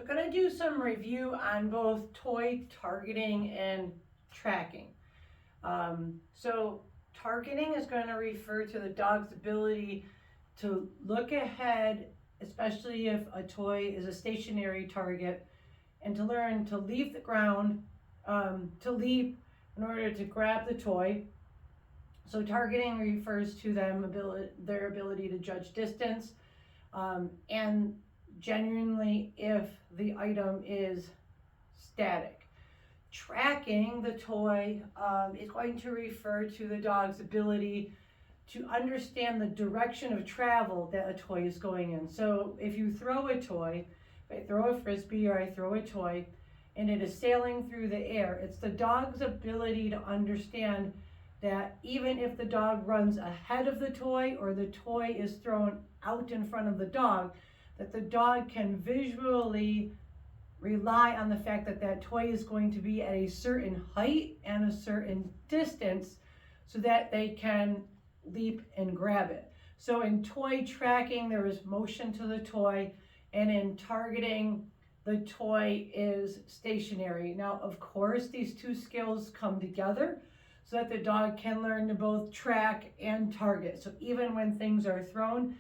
I'm going to do some review on both toy targeting and tracking. So targeting is going to refer to the dog's ability to look ahead, especially if a toy is a stationary target, and to learn to leave the ground, to leap in order to grab the toy. So targeting refers to their ability to judge distance, and genuinely if the item is static. Tracking the toy is going to refer to the dog's ability to understand the direction of travel that a toy is going in. So if you throw a toy, if I throw a frisbee or I throw a toy and it is sailing through the air, it's the dog's ability to understand that even if the dog runs ahead of the toy or the toy is thrown out in front of the dog, that the dog can visually rely on the fact that that toy is going to be at a certain height and a certain distance so that they can leap and grab it. So in toy tracking, there is motion to the toy, and in targeting, the toy is stationary. Now, of course, these two skills come together so that the dog can learn to both track and target. So even when things are thrown,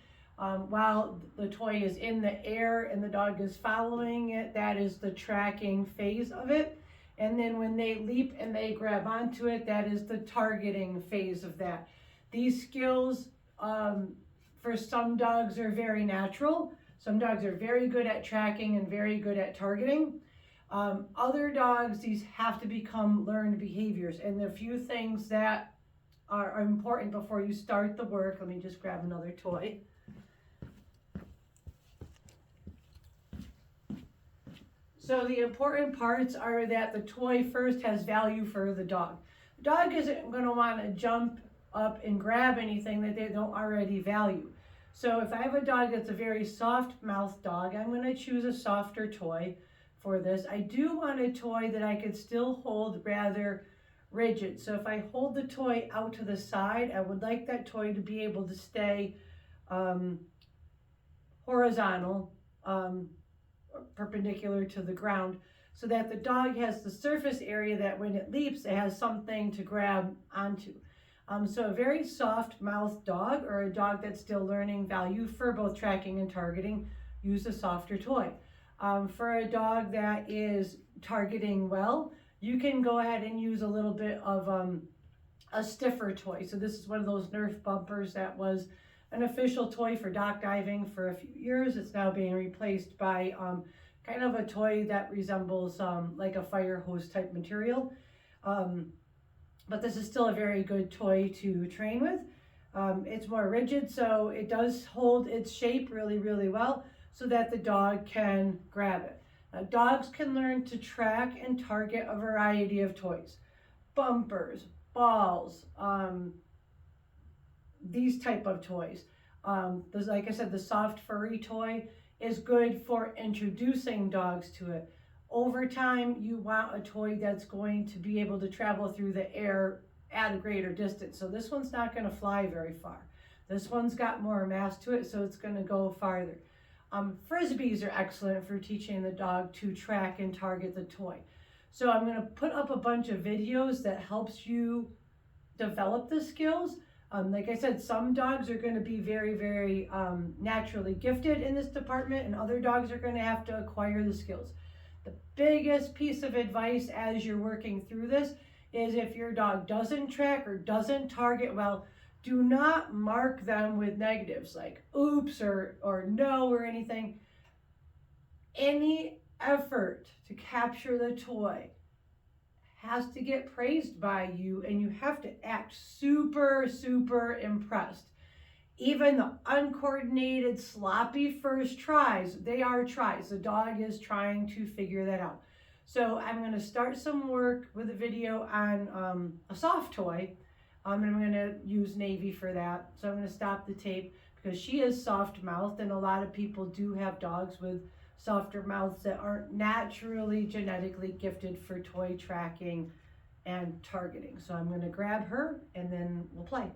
while the toy is in the air and the dog is following it, that is the tracking phase of it. And then when they leap and they grab onto it, that is the targeting phase of that. These skills, for some dogs, are very natural. Some dogs are very good at tracking and very good at targeting. Other dogs, these have to become learned behaviors. And the few things that are important before you start the work, let me just grab another toy. So the important parts are that the toy first has value for the dog. The dog isn't going to want to jump up and grab anything that they don't already value. So if I have a dog that's a very soft-mouthed dog, I'm going to choose a softer toy for this. I do want a toy that I could still hold rather rigid. So if I hold the toy out to the side, I would like that toy to be able to stay horizontal, perpendicular to the ground, so that the dog has the surface area that when it leaps, it has something to grab onto. So a very soft-mouthed dog, or a dog that's still learning value for both tracking and targeting, use a softer toy. For a dog that is targeting well, you can go ahead and use a little bit of a stiffer toy. So this is one of those Nerf bumpers that was an official toy for dock diving for a few years. It's now being replaced by kind of a toy that resembles like a fire hose type material. But this is still a very good toy to train with. It's more rigid, so it does hold its shape really, really well so that the dog can grab it. Now, dogs can learn to track and target a variety of toys. Bumpers, balls, these type of toys. Like I said, the soft furry toy is good for introducing dogs to it. Over time, you want a toy that's going to be able to travel through the air at a greater distance. So this one's not going to fly very far. This one's got more mass to it, so it's going to go farther. Frisbees are excellent for teaching the dog to track and target the toy. So I'm going to put up a bunch of videos that helps you develop the skills. Like I said, some dogs are going to be very, very naturally gifted in this department, and other dogs are going to have to acquire the skills. The biggest piece of advice as you're working through this is if your dog doesn't track or doesn't target well, do not mark them with negatives like oops or no or anything. Any effort to capture the toy has to get praised by you, and you have to act super, super impressed. Even the uncoordinated, sloppy first tries, they are tries. The dog is trying to figure that out. So I'm going to start some work with a video on a soft toy, and I'm going to use Navy for that. So I'm going to stop the tape because she is soft-mouthed, and a lot of people do have dogs with softer mouths that aren't naturally genetically gifted for toy tracking and targeting. So I'm going to grab her and then we'll play.